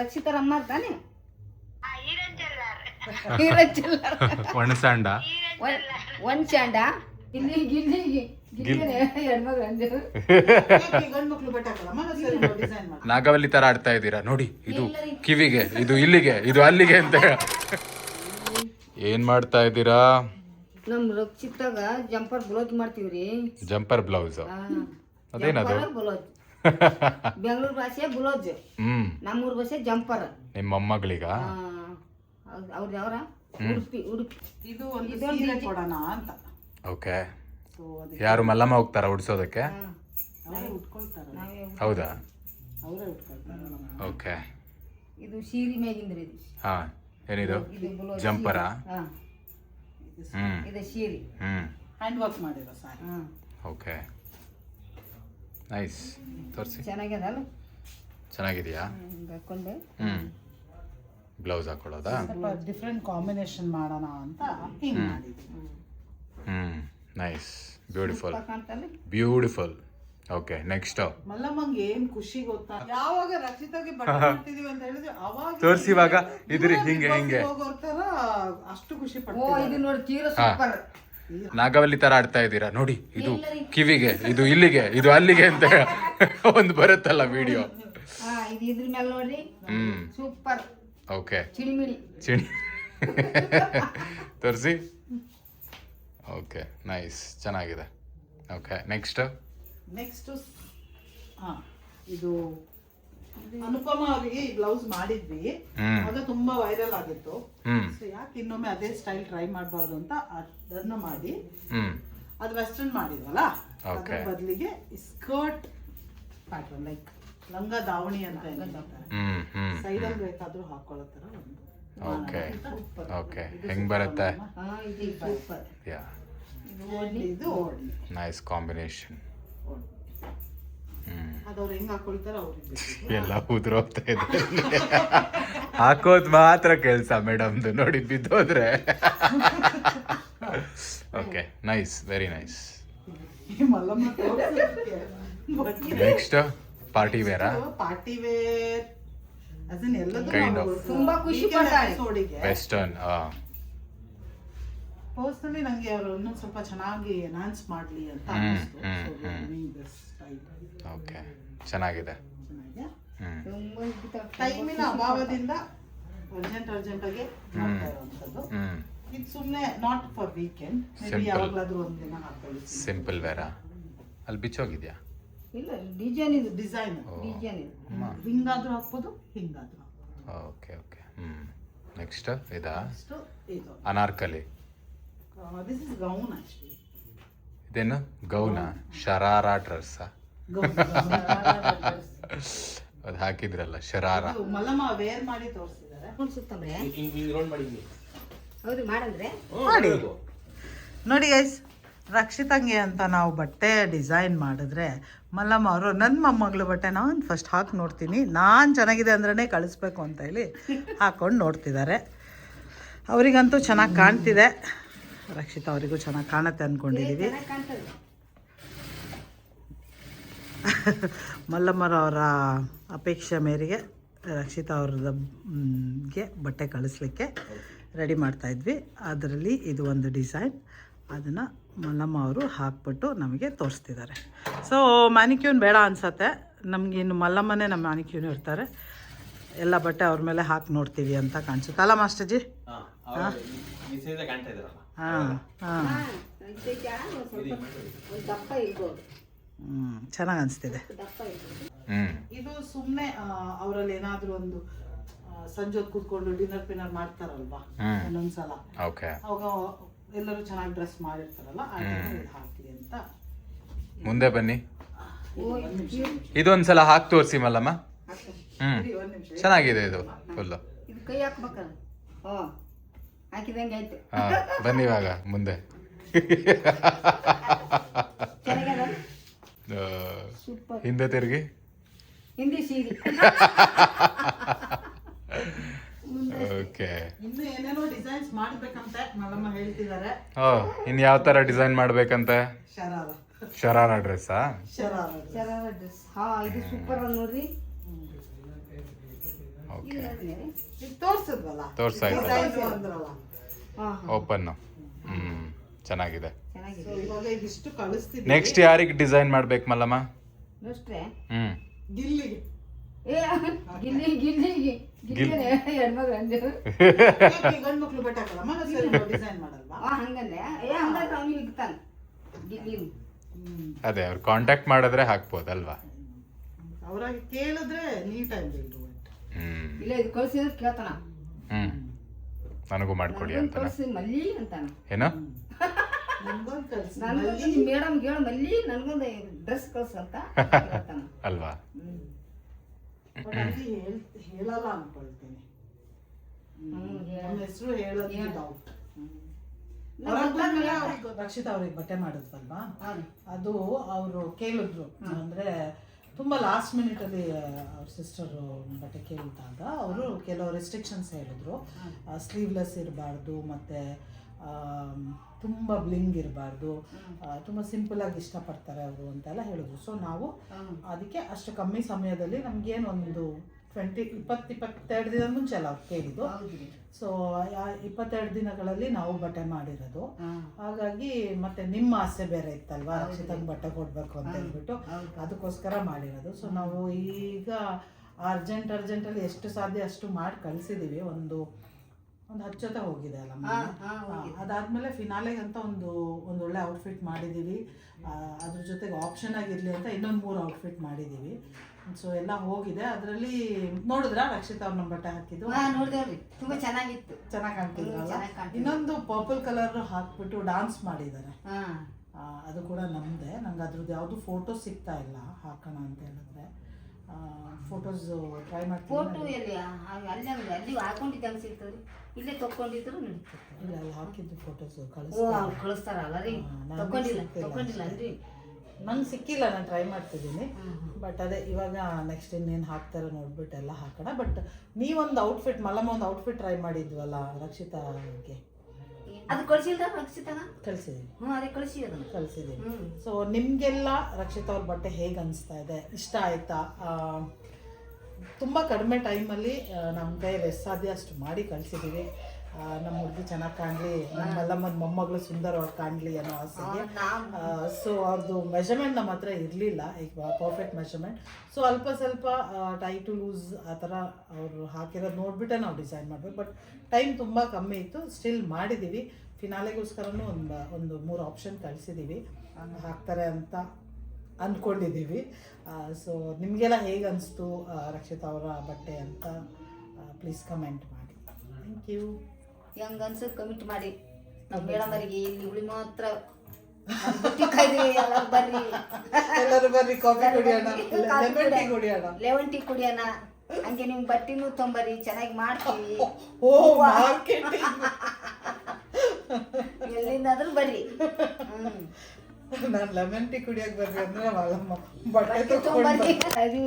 ರಕ್ಷಿತರಮ್ಮ ತಾನೆ ಒಣಸಂಡ ಒಂಚಾಂಡ ಇಲ್ಲಿ ಗಿಲ್ಲಿಗೆ ಹೆಣ್ಮಗಳು ಅಂದರು ನಾಗವಲ್ಲಿ ತರ ಆಡ್ತಾ ಇದ್ದೀರಾ ನೋಡಿ. ಇದು ಕಿವಿಗೆ, ಇದು ಇಲ್ಲಿಗೆ, ಇದು ಅಲ್ಲಿಗೆ ಅಂತ. ಏನ್ ಮಾಡ್ತಾ ಇದ್ದೀರಾ? ನಮ್ ರಕ್ಷಿತಾಗ ಜಂಪರ್ ಬ್ಲೌಸ್ ಮಾಡ್ತೀವ್ರಿ. ಜಂಪರ್ ಬ್ಲೌಸ್ ಅದೇನದು? ಬ್ಲೌಸ್ ಬೆಂಗಳೂರು ಭಾಷೆ ಬ್ಲೌಸ್, ನಮ್ಮೂರ್ ಭಾಷೆ ಜಂಪರ್. ನಿಮ್ಮ ಮೊಮ್ಮಗಳಿಗ? ಅವ್ರದ್ದು ಯಾವ್ರ? ಉಡುಪಿ. ಇದು ಒಂದು ಸೀರೆ ಕೊಡೋಣ ಅಂತ. ಓಕೆ. ಯಾರು ಮಲ್ಲಮ್ಮ ಹೋಗ್ತಾರ ಉಡ್ಸೋದಕ್ಕೆ? ಹೌದಾ? ಓಕೆ. ಇದು ಸೀರೆ ಮೇಗಿಂದ್ರಿ. ಹಾ, ಏನಿದು ಜಂಪರ? ಇದು ಸೀರೆ ಹ್ಯಾಂಡ್ ವರ್ಕ್ ಮಾಡಿರೋ ಸಾರಿ. Okay, nice. ತೋರಿಸಿ. ಚೆನ್ನಾಗ್ಯದಲ್ಲ? ಚೆನ್ನಾಗಿದೆಯಾ? ಹಾಕೊಂಡೆ. ಬ್ಲೌಸ್ ಹಾಕೊಳ್ಳೋದಾ? ಸ್ವಲ್ಪ ಡಿಫ್ರೆಂಟ್ ಕಾಂಬಿನೇಷನ್ ಮಾಡೋಣ ಅಂತ ಹಿಂಗ್ ಮಾಡಿದ್ವಿ. ನೈಸ್, ಬ್ಯೂಟಿಫುಲ್ ಕಾಣ್ತಲ್ಲ? ಬ್ಯೂಟಿಫುಲ್. Okay, next. ಮಲ್ಲಮ್ಮಂಗೆ ಏನ್ ಖುಷಿ ಗೊತ್ತಾ, ಯಾವಾಗ ರಕ್ಷಿತಾಗೆ ಬಟ್ಟೆ ಮಾಡ್ತಿದೀವಿ ಅಂತ ಹೇಳಿದ್ರೆ ಅವಾಗ ತೋರಿಸಿ. ಇವಾಗ ಇದ್ರಿ ಹಿಂಗೆ ಹಿಂಗೆ ಹೋಗೋರ್ ತರ ಅಷ್ಟು ಖುಷಿ ಓ ಪಡ್ತಾರೆ. ಇದು ನೋಡಿ ತೀರಾ ಸೂಪರ್. ನಾಗವಲ್ಲಿ ತರ ಆಡ್ತಾ ಇದ್ದೀರಾ ನೋಡಿ. ಇದು ಕಿವಿಗೆ, ಇದು ಇಲ್ಲಿಗೆ, ಇದು ಅಲ್ಲಿಗೆ ಅಂತ ಒಂದು ಬರುತ್ತಲ್ಲ ವಿಡಿಯೋ. ಇದು ಇದ್ರ ಮೇಲೆ ನೋಡ್ರಿ, ಸೂಪರ್. ಓಕೆ, ಚಿಣಿಮಿಣಿ ಚಿಣಿ ತೋರಿಸಿ. ಓಕೆ, ನೈಸ್, ಚೆನ್ನಾಗಿದೆ. Okay, next. ಇದು ಅನುಪಮ ಅವರಿಗೆ ಈ ಬ್ಲೌಸ್ ಮಾಡಿದ್ವಿ, ಅದು ತುಂಬಾ ವೈರಲ್ ಆಗಿತ್ತು. ಸೊ ಯಾಕೆ ಇನ್ನೊಮ್ಮೆ ಅದೇ ಸ್ಟೈಲ್ ಟ್ರೈ ಮಾಡಬಾರ್ದು ಅಂತ ಅದನ್ನ ಮಾಡಿ, ಅದು ವೆಸ್ಟರ್ನ್ ಮಾಡಿದ್ವಲ್ಲ, ಅದ್ರ ಬದಲಿಗೆ ಸ್ಕರ್ಟ್ ಪ್ಯಾಟರ್ನ್ ಲೈಕ್ ಲಂಗ ದಾವಣಿ ಅಂತ ಸೈಡ್ ಅಲ್ಲಿ ಬೇಕಾದ್ರೂ ಹಾಕೊಳ್ಳೋ ತರ ಒಂದು. ಓಕೆ ಓಕೆ, ಹೆಂಗ್ ಬರುತ್ತೆ? ಯಾ, ಇದು ಓಡ್ಲಿ. Nice combination. ಅದವ್ರು ಹೆಂಗ್ ಹಾಕೊಳ್ತಾರ ಅವ್ರಿಗೆ ಎಲ್ಲ ಉದುರೋಗ್ತಾ ಇದೆ. ಹಾಕೋದ್ ಮಾತ್ರ ಕೆಲ್ಸ ಮೇಡಮ್ದು, ನೋಡಿ ಬಿದ್ದೋದ್ರೆ. Okay, nice, very nice. Next party ವೇರಾ? ಪಾರ್ಟಿ ವೇರ್ ಅದನ್ನ Kind of. ತುಂಬಾ ಖುಷಿ ಪಡ್ತಾರೆ. ವೆಸ್ಟರ್ನ್. ಪರ್ಸನಲಿ ನಂಗೆ ಅವರು ಇನ್ನೊಂದು ಸ್ವಲ್ಪ ಚೆನ್ನಾಗಿ ಎನ್ಹಾನ್ಸ್ ಮಾಡ್ಲಿ ಅಂತ ಓಕೆ, ಚೆನ್ನಾಗಿದೆ. ಟೈಮಿನ ಅಭಾವದಿಂದ ಅರ್ಜೆಂಟ್ ಆಗಿ ಮಾಡ್ತಾ ಇರುವಂತದ್ದು. ಇದು ಸುಮ್ಮನೆ ನಾಟ್ ಫಾರ್ ವೀಕೆಂಡ್, ಮೇಬಿ ಯಾವಾಗಲಾದ್ರೂ ಒಂದಿನ ಹಾಕೊಳ್ಳಿ. Simple wear? ಅಲ್ಲಿ ಬಿಚ್ಚೋಗಿದ್ಯಾ? ಇಲ್ಲ, ಡಿಸೈನ್ ಇದು. ಡಿಸೈನ್ ಡಿಸೈನ್ ಇದು. ಹಿಂಗಾದ್ರೂ ಹಾಕ್ಬೋದು, ಹಿಂಗಾದ್ರೂ. Okay okay. ನೆಕ್ಸ್ಟ್ ಇದಾ? ಇದು Anarkali. This is gown actually. ಇದೇನು ಗೌನ? ಶರಾರಾ ಡ್ರೆಸ್? ಅದು ಹಾಕಿದ್ರಲ್ಲ ಶರಾರ. ಮಲ್ಲಮ್ಮ ವೇರ್ ಮಾಡಿ ತೋರಿಸಿದ್ದಾರೆ. ಸುತ್ತಂದ್ರೆ ಹೌದು ಮಾಡಂದ್ರೆ ಮಾಡಿ ನೋಡಿ ಗೈಸ್, ರಕ್ಷಿತಂಗೆ ಅಂತ ನಾವು ಬಟ್ಟೆ ಡಿಸೈನ್ ಮಾಡಿದ್ರೆ ಮಲ್ಲಮ್ಮ ಅವರು ನನ್ನ ಮೊಮ್ಮಗಳು ಬಟ್ಟೆ ನಾನು ಫಸ್ಟ್ ಹಾಕಿ ನೋಡ್ತೀನಿ, ನಾನು ಚೆನ್ನಾಗಿದೆ ಅಂದ್ರೇ ಕಳಿಸ್ಬೇಕು ಅಂತ ಹೇಳಿ ಹಾಕ್ಕೊಂಡು ನೋಡ್ತಿದ್ದಾರೆ. ಅವರಿಗಂತೂ ಚೆನ್ನಾಗಿ ಕಾಣ್ತಿದೆ, ರಕ್ಷಿತಾ ಅವರಿಗೂ ಚೆನ್ನಾಗಿ ಕಾಣುತ್ತೆ ಅಂದ್ಕೊಂಡಿದ್ದೀವಿ. ಮಲ್ಲಮ್ಮರವರ ಅಪೇಕ್ಷೆ ಮೇರೆಗೆ ರಕ್ಷಿತಾ ಅವ್ರದ್ಗೆ ಬಟ್ಟೆ ಕಳಿಸ್ಲಿಕ್ಕೆ ರೆಡಿ ಮಾಡ್ತಾಯಿದ್ವಿ. ಅದರಲ್ಲಿ ಇದು ಒಂದು ಡಿಸೈನ್, ಅದನ್ನು ಮಲ್ಲಮ್ಮ ಅವರು ಹಾಕ್ಬಿಟ್ಟು ನಮಗೆ ತೋರಿಸ್ತಿದ್ದಾರೆ. ಸೊ ಮ್ಯಾನಿಕ್ಯೂನ್ ಬೇಡ ಅನಿಸತ್ತೆ ನಮಗೆ, ಇನ್ನು ಮಲ್ಲಮ್ಮನೇ ನಮ್ಮ ಮ್ಯಾನಿಕ್ಯೂನ್ ಇರ್ತಾರೆ. ಎಲ್ಲ ಬಟ್ಟೆ ಅವ್ರ ಮೇಲೆ ಹಾಕಿ ನೋಡ್ತೀವಿ ಅಂತ ಕಾಣಿಸುತ್ತೆ ಅಲ್ಲ ಮಾಸ್ಟರ್ಜಿ? ಹಾಂ ಹಾಂ ಹಾಂ, ಚೆನ್ನಾಗಿ ಅನಿಸ್ತಿದೆ. ಇದು ಸುಮ್ಮನೆ ಅವರಲ್ಲಿ ಏನಾದರೂ ಒಂದು ಸಂಜೆ ಹೊತ್ತು ಕೂತ್ಕೊಂಡು ಡಿನ್ನರ್ ಮಾಡ್ತಾರಲ್ವಾ ಇನ್ನೊಂದ್ಸಲ, ಅವಾಗ ಎಲ್ಲರೂ ಚೆನ್ನಾಗಿ ಡ್ರೆಸ್ ಮಾಡಿರ್ತಾರಲ್ಲ, ಹಾಕಲಿ ಅಂತ. ಮುಂದೆ ಬನ್ನಿ, ಇದೊಂದ್ಸಲ ಹಾಕಿ ತೋರಿಸಿ ಮಲ್ಲಮ್ಮ. ಚೆನ್ನಾಗಿದೆ ಇದು ಫುಲ್. ಇದು ಕೈ ಹಾಕ್ಬೇಕಲ್ಲ, ಹಾಕಿದಂಗೆ ಆಯ್ತು. ಬನ್ನಿ ಇವಾಗ ಮುಂದೆ. ಹಿಂದೆ ತಿರುಗಿ. ಹಿಂದಿ ಸೀರೆ. ಓಕೆ, ಇನ್ನು ಏನೇನೋ ಡಿಸೈನ್ಸ್ ಮಾಡ್ಬೇಕಂತ ಮಲ್ಲಮ್ಮ ಹೇಳ್ತಿದ್ದಾರೆ. ಇನ್ ಯಾವ ತರ ಡಿಸೈನ್ ಮಾಡ್ಬೇಕಂತ? ಶರಾರ ಶರಾರ ಡ್ರೆಸ್ಸಾ? ಶರಾರ ಶರಾರ ಡ್ರೆಸ್. ಹಾ ಇದು ಸೂಪರ್ ಅದ ನೋಡ್ರಿ. ಓಕೆ, ಈಗ ತೋರ್ಸಿದ್ವಲ್ಲ ತೋರ್ಸಾಯ್ತು. ಡಿಸೈನ್ಸ್ ಅಂದ್ರಲ್ಲ. ಹಾ ಓಪನ್. ಚೆನ್ನಾಗಿದೆ. ಚೆನ್ನಾಗಿದೆ. So, ಇವಾಗ ಇದಿಷ್ಟು ಕಳಿಸ್ತೀವಿ. ನೆಕ್ಸ್ಟ್ ಯಾರಿಗೆ ಡಿಸೈನ್ ಮಾಡ್ಬೇಕು ಮಲ್ಲಮ್ಮ? ನೋಡ್ರೆ ಗಿಲ್ಲಿಗೆ ಏ ಗಿಲ್ಲಿ ಗಿಲ್ಲಿ ಗಿಲ್ಲಿ ಹೆಣ್ಮಗಳು ಅಂದ್ರು. ಗಂಡು ಮಕ್ಳು ಬೆಟ್ಟ ಹಾಕಲ್ಲ ಮಗ ಸರಿ ಡಿಸೈನ್ ಮಾಡಲ್ವಾ? ಹಂಗಂದ್ರೆ ಏ ಹಂಗಾದ್ರೆ ಅವ್ನು ಇರ್ತಾನೆ ಗಿಲ್ಲಿ. ಅದೇ ಅವ್ರು ಕಾಂಟ್ಯಾಕ್ಟ್ ಮಾಡಿದ್ರೆ ಹಾಕ್ಬೋದಲ್ವಾ? ಅವ್ರಾಗಿ ಕೇಳಿದ್ರೆ ನೀಟಾಗಿ ಬಿಲ್ಡು. ಇಲ್ಲ ಇದು ಕಳ್ಸಿದ್ರೆ ಕೇಳ್ತಾನ. ನನಗೂ ಮಾಡ್ಕೊಡಿ ಅಂತ. ಕಳ್ಸಿ ಮಲ್ಲಿ ಅಂತಾನ. ಏನೋ ನನ್ಗೊಂದು ಕಳ್ಸಿ ನನ್ಗೊಂದು ಮೇಡಮ್ ಹೇಳ ಮಲ್ಲಿ ನನ್ಗೊಂದು ಡ್ರೆಸ್ ಕಳ್ಸ ಅಂತ ಹೇಳ್ತಾನ. ಅಲ್ವಾ? ಬಟ್ ಅಲ್ಲಿ ಹೇಳಲ್ಲ ಅನ್ಕೊಳ್ತೀನಿ. ನಮ್ಮ ಹೆಸರು ಹೇಳೋದು ಡೌಟ್. ರಕ್ಷಿತಾ ಅವ್ರಿಗೆ ಬಟ್ಟೆ ಮಾಡಿದ್ವಲ್ವಾ, ಅದು ಅವರು ಕೇಳಿದ್ರು. ಅಂದ್ರೆ ತುಂಬ ಲಾಸ್ಟ್ ಮಿನಿಟಲ್ಲಿ ಅವ್ರ ಸಿಸ್ಟರು ಬಟ್ಟೆ ಕೇಳಿದಾಗ ಅವರು ಕೆಲವು ರೆಸ್ಟ್ರಿಕ್ಷನ್ಸ್ ಹೇಳಿದ್ರು. ಸ್ಲೀವ್ಲೆಸ್ ಇರಬಾರ್ದು, ಮತ್ತು ತುಂಬ ಬ್ಲಿಂಗ್ ಇರಬಾರ್ದು, ತುಂಬ ಸಿಂಪಲಾಗಿ ಇಷ್ಟಪಡ್ತಾರೆ ಅವರು ಅಂತೆಲ್ಲ ಹೇಳಿದ್ರು. ಸೊ ನಾವು ಅದಕ್ಕೆ ಅಷ್ಟು ಕಮ್ಮಿ ಸಮಯದಲ್ಲಿ ನಮಗೇನು ಒಂದು 22 ದಿನ ಮುಂಚೆ ಅಲ್ಲ ಅವ್ರು ಕೇಳಿದ್ದು. ಸೊ 22 ದಿನಗಳಲ್ಲಿ ನಾವು ಬಟ್ಟೆ ಮಾಡಿರೋದು. ಹಾಗಾಗಿ ಮತ್ತೆ ನಿಮ್ಮ ಆಸೆ ಬೇರೆ ಇತ್ತಲ್ವಾ, ರಕ್ಷಿತಾಂಗ್ ಬಟ್ಟೆ ಕೊಡಬೇಕು ಅಂತ ಹೇಳ್ಬಿಟ್ಟು ಅದಕ್ಕೋಸ್ಕರ ಮಾಡಿರೋದು. ಸೊ ನಾವು ಈಗ ಅರ್ಜೆಂಟಲ್ಲಿ ಎಷ್ಟು ಸಾಧ್ಯ ಅಷ್ಟು ಮಾಡಿ ಕಳಿಸಿದ್ದೀವಿ. ಒಂದು 10 ಜೊತೆ ಹೋಗಿದೆ ಅಲ್ಲ. ಅದಾದಮೇಲೆ ಫಿನಾಲೆಗಂತ ಒಂದು ಒಳ್ಳೆ ಔಟ್ಫಿಟ್ ಮಾಡಿದ್ದೀವಿ. ಅದ್ರ ಜೊತೆಗೆ ಆಪ್ಷನ್ ಆಗಿರಲಿ ಅಂತ ಇನ್ನೊಂದು 3 ಔಟ್ಫಿಟ್ ಮಾಡಿದ್ದೀವಿ. ಸೊ ಎಲ್ಲ ಹೋಗಿದೆ. ಅದರಲ್ಲಿ ನೋಡಿದ್ರಾ ರಕ್ಷಿತಾ ಅವ್ರ ನಮ್ಮ ಬಟ್ಟೆ ಹಾಕಿದ್ದು? ನೋಡಿದೇವ್ರಿ, ತುಂಬಾ ಚೆನ್ನಾಗಿತ್ತು. ಚೆನ್ನಾಗಿ ಕಾಣ್ತಿದ್ರಲ್ಲ. ಇನ್ನೊಂದು ಪರ್ಪಲ್ ಕಲರ್ ಹಾಕ್ಬಿಟ್ಟು ಡಾನ್ಸ್ ಮಾಡಿದ್ದಾರೆ. ಅದು ಕೂಡ ನಮ್ಮದೇ. ನಂಗೆ ಅದ್ರದ್ದು ಯಾವುದು ಫೋಟೋ ಸಿಗ್ತಾ ಇಲ್ಲ ಹಾಕೋಣ ಅಂತ ಹೇಳಿದ್ರೆ. ಫೋಟೋಸ್ ಟ್ರೈ ಮಾಡ್ತೀನಿ. ಫೋಟೋ ಎಲ್ಲಿ ಅಲ್ಲಿ ಹಾಕೊಂಡಿದ್ದಂಗೆ ಸಿಗ್ತದ್ರಿ, ಇಲ್ಲೇ ತಕೊಂಡಿದ್ರು ನಡೀತದೆ. ಇಲ್ಲ ಅಲ್ಲಿ ಹಾಕಿದ್ದು ಫೋಟೋಸ್ ಕಳಿಸ್ತಾರಲ್ಲ ರೀ, ತಕೊಂಡಿಲ್ಲ ಅಲ್ರಿ. ನಂಗೆ ಸಿಕ್ಕಿಲ್ಲ, ನಾನು ಟ್ರೈ ಮಾಡ್ತಿದ್ದೀನಿ. ಬಟ್ ಅದೇ ಇವಾಗ ನೆಕ್ಸ್ಟ್ ಇನ್ನೇನು ಹಾಕ್ತಾರೆ ನೋಡ್ಬಿಟ್ಟು ಎಲ್ಲ ಹಾಕೋಣ. ಬಟ್ ನೀವೊಂದು ಔಟ್ಫಿಟ್, ಮಲ್ಲಮ್ಮ ಒಂದು ಔಟ್ಫಿಟ್ ಟ್ರೈ ಮಾಡಿದ್ವಲ್ಲ ರಕ್ಷಿತಾಗೆ, ಅದು ಕಳಿಸಿಲ್ಲ ರಕ್ಷಿತಾಗ? ಕಳಿಸಿದ್ದೀನಿ. ಅದೇ ಕಳಿಸಿದ್ದೀನಿ. ಸೊ ನಿಮಗೆಲ್ಲ ರಕ್ಷಿತಾ ಅವ್ರ ಬಟ್ಟೆ ಹೇಗೆ ಅನಿಸ್ತಾ ಇದೆ, ಇಷ್ಟ ಆಯ್ತಾ? ತುಂಬ ಕಡಿಮೆ ಟೈಮಲ್ಲಿ ನಮ್ಮ ಕೈಯಲ್ಲಿ ಎಷ್ಟು ಸಾಧ್ಯ ಅಷ್ಟು ಮಾಡಿ ಕಳಿಸಿದ್ದೀವಿ. ನಮ್ಮ ಹುಡುಗಿ ಚೆನ್ನಾಗಿ ಕಾಣಲಿ, ನಮ್ಮೆಲ್ಲ ಮೊಮ್ಮಗಳು ಸುಂದರವಾಗಿ ಕಾಣಲಿ ಅನ್ನೋ ಆಸೆಗೆ. ಸೊ ಅವ್ರದ್ದು ಮೆಷರ್ಮೆಂಟ್ ನಮ್ಮ ಹತ್ರ ಇರಲಿಲ್ಲ, ಈಗ ಪರ್ಫೆಕ್ಟ್ ಮೆಷರ್ಮೆಂಟ್. ಸೊ ಅಲ್ಪ ಸ್ವಲ್ಪ ಟೈಟು ಲೂಸ್ ಆ ಥರ ಅವರು ಹಾಕಿರೋದು ನೋಡಿಬಿಟ್ಟೆ ನಾವು ಡಿಸೈನ್ ಮಾಡಬೇಕು. ಬಟ್ ಟೈಮ್ ತುಂಬ ಕಮ್ಮಿ ಇತ್ತು, ಸ್ಟಿಲ್ ಮಾಡಿದ್ದೀವಿ. ಫಿನಾಲೆಗೋಸ್ಕರನೂ ಒಂದು 3 ಆಪ್ಷನ್ ಕಳಿಸಿದ್ದೀವಿ, ಹಾಕ್ತಾರೆ ಅಂತ ಅಂದ್ಕೊಂಡಿದ್ದೀವಿ. ಸೊ ನಿಮಗೆಲ್ಲ ಹೇಗೆ ಅನಿಸ್ತು ರಕ್ಷಿತಾ ಅವರ ಬಟ್ಟೆ ಅಂತ ಪ್ಲೀಸ್ ಕಮೆಂಟ್ ಮಾಡಿ. Thank you. ಹೆಂಗ ಅನ್ಸೋದು ಕಮೆಂಟ್ ಮಾಡಿ. ನಮ್ಮ ಮೇಡಮರಿಗೆ ಇಲ್ಲಿ ಉಳಿ ಮಾತ್ರ ಎಲ್ಲರೂ ಬರ್ರಿ ಕಾಫಿ ಕುಡಿಯೋಣ, ಲೆಮನ್ ಟೀ ಕುಡಿಯೋಣ. ಹಂಗೆ ನಿಮ್ ಬಟ್ಟಿನೂ ತೊಂಬರಿ, ಚೆನ್ನಾಗಿ ಮಾಡ್ತೀವಿ. ಓ ಮಾರ್ಕೆಟಿಂಗ್ ಎಲ್ಲಿಂದಾದ್ರೂ ಬರ್ರಿ. ನಾನು ಲೆಮನ್ ಟೀ ಕುಡಿಯಕ್ಕೆ ಬರ್ರಿ ಅಂದ್ರೆ ಬಟ್ಟೆ ತೊಂಬರ್ರಿ. ಅದು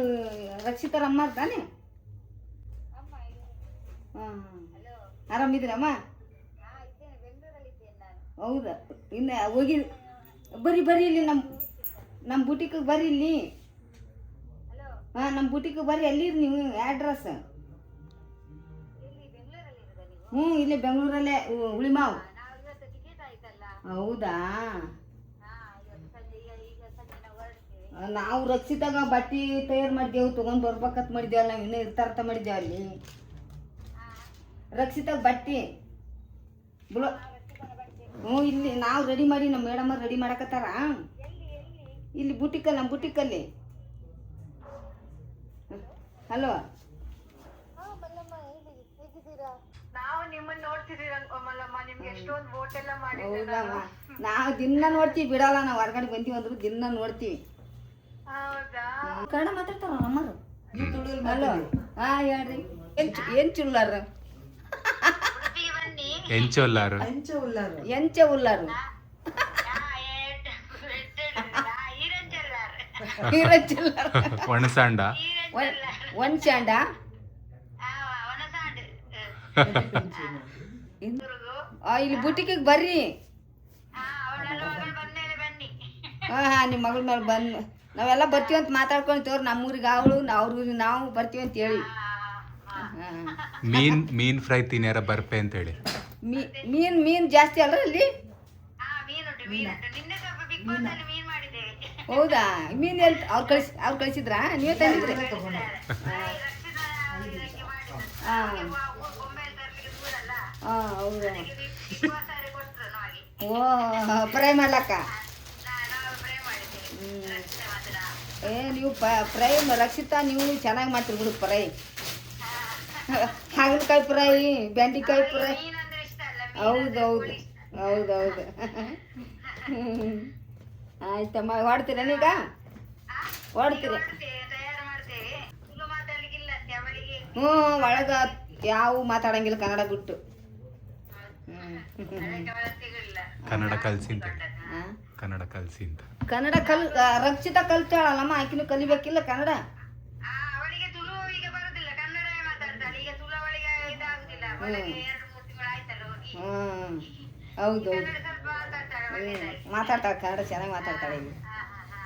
ರಕ್ಷಿತರ ಅಮ್ಮ ತಾನೆ? ಆರಾಮಿದ್ದೀರಮ್ಮ? ಹೌದಾ? ಇನ್ನು ಹೋಗಿ ಬರ್ರಿ ಇಲ್ಲಿ ನಮ್ಮ ಬುಟಿಗೆ ಬರ್ರಿ ಇಲ್ಲಿ. ನಮ್ಮ ಬುಟಿಗೆ ಬರ್ರಿ. ಎಲ್ಲಿರಿ ನೀವು? ಅಡ್ರೆಸ್? ಇಲ್ಲೇ ಬೆಂಗಳೂರಲ್ಲೇ ಉಳಿಮಾವು. ಹೌದಾ? ನಾವು ರಕ್ಷಿತಾಗ ಬಟ್ಟೆ ತಯಾರು ಮಾಡಿದೆವು, ತೊಗೊಂಡು ಬರ್ಬೇಕಂತ ಮಾಡಿದ್ದೇವಲ್ಲ, ನಾವು ಇನ್ನೂ ಇರ್ತಾರಂತ ಮಾಡಿದ್ದೇವೆ ಅಲ್ಲಿ. ರಕ್ಷಿತಾಗ ಬಟ್ಟೆ ಇಲ್ಲಿ ನಾವು ರೆಡಿ ಮಾಡಿ, ನಮ್ಮ ಮೇಡಮ್ ರೆಡಿ ಮಾಡಕತ್ತಾರ ಇಲ್ಲಿ ಬುಟಿಕಲ್ಲಿ, ನಮ್ಮ ಬುಟಿಕಲ್ಲಿ. ಹಲೋ, ನಾವು ದಿನ ನೋಡ್ತೀವಿ, ಬಿಡಲ್ಲ. ನಾವು ಹೊರಗಡೆ ಬಂದೀವಿ ಅಂದ್ರು ದಿನ ನೋಡ್ತೀವಿ. ಕನ್ನಡ ಮಾತಾಡ್ತಾರ ನಮ್ಮರು. ಹಲೋ, ಹೇಳ್ರಿ. ಏನ್ ಚುಲ್ಲಾರ? ಎಂಚ ಉಲ್ಲಾರು. ಒಣಸಾಂಡ ಒಣಸಾಂಡ ಇಲ್ಲಿ ಬುಟಿಕಿಗೆ ಬರ್ರಿ. ಹಾಂ ನಿಮ್ಮ ಮಗಳ ಮೇಲೆ ಬಂದು ನಾವೆಲ್ಲ ಬರ್ತೀವಿ ಅಂತ ಮಾತಾಡ್ಕೊಂತೇವ್ರಿ ನಮ್ಮೂರಿಗೆ ಅವಳು ಅವ್ರಿಗೆ ನಾವು ಬರ್ತೀವಿ ಅಂತ ಹೇಳಿ. ಹಾಂ ಮೀನ್ ಫ್ರೈ ತಿನ್ಯಾರ ಬರ್ಪೆ ಅಂತೇಳಿ. ಮೀನು ಜಾಸ್ತಿ ಅಲ್ಲ ಅಲ್ಲಿ? ಹೌದಾ? ಮೀನು ಎಲ್ಲಿ ಅವ್ರು ಕಳಿಸಿದ್ರಾ ನೀವೇ ತಂದಿದ್ರಿ? ಹಾಂ ಹಾಂ ಹೌದಾ? ಓ ಫ್ರೈ ಮಾಡ್ಲಕ್ಕ? ನೀವು ಫ್ರೈ ರಕ್ಷಿತಾ ನೀವು ಚೆನ್ನಾಗಿ ಮಾಡ್ತೀರಿ ಬಿಡು ಫ್ರೈ. ಹಾಗಲಕಾಯಿ ಫ್ರೈ, ಬೆಂಡೆಕಾಯಿ ಫ್ರೈ. ಹೌದೌದು ಹೌದೌದು. ಆಯ್ತಮ್ಮ ಹೊಡ್ತೀರೇನೀಗ? ಹೊಡ್ತೀರಿ? ಹ್ಞೂ ಒಳಗೆ ಯಾವ ಮಾತಾಡಂಗಿಲ್ಲ ಕನ್ನಡ ಬಿಟ್ಟು. ಕನ್ನಡ ಕಲ್ಸಿ ಅಂತ. ಕನ್ನಡ ಕಲ್ಸಿ ಅಂತ. ಕನ್ನಡ ರಕ್ಷಿತಾ ಕಲ್ತಾಳಲ್ಲಮ್ಮ, ಆಕಿನೂ ಕಲಿಬೇಕಿಲ್ಲ ಕನ್ನಡ? ಹೌದು ಮಾತಾಡ್ತಾಳೆ ಕನ್ನಡ ಚೆನ್ನಾಗಿ ಮಾತಾಡ್ತಾಳೆ ಈಗ.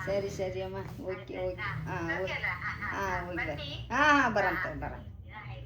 ಸರಿ ಸರಿ ಅಮ್ಮ, ಓಕೆ ಓಕೆ. ಹಾಂ ಓಕೆ. ಹಾಂ ಹೋಗಿ ಬರ್ರಿ. ಹಾಂ ಬರಂತ ಬರ.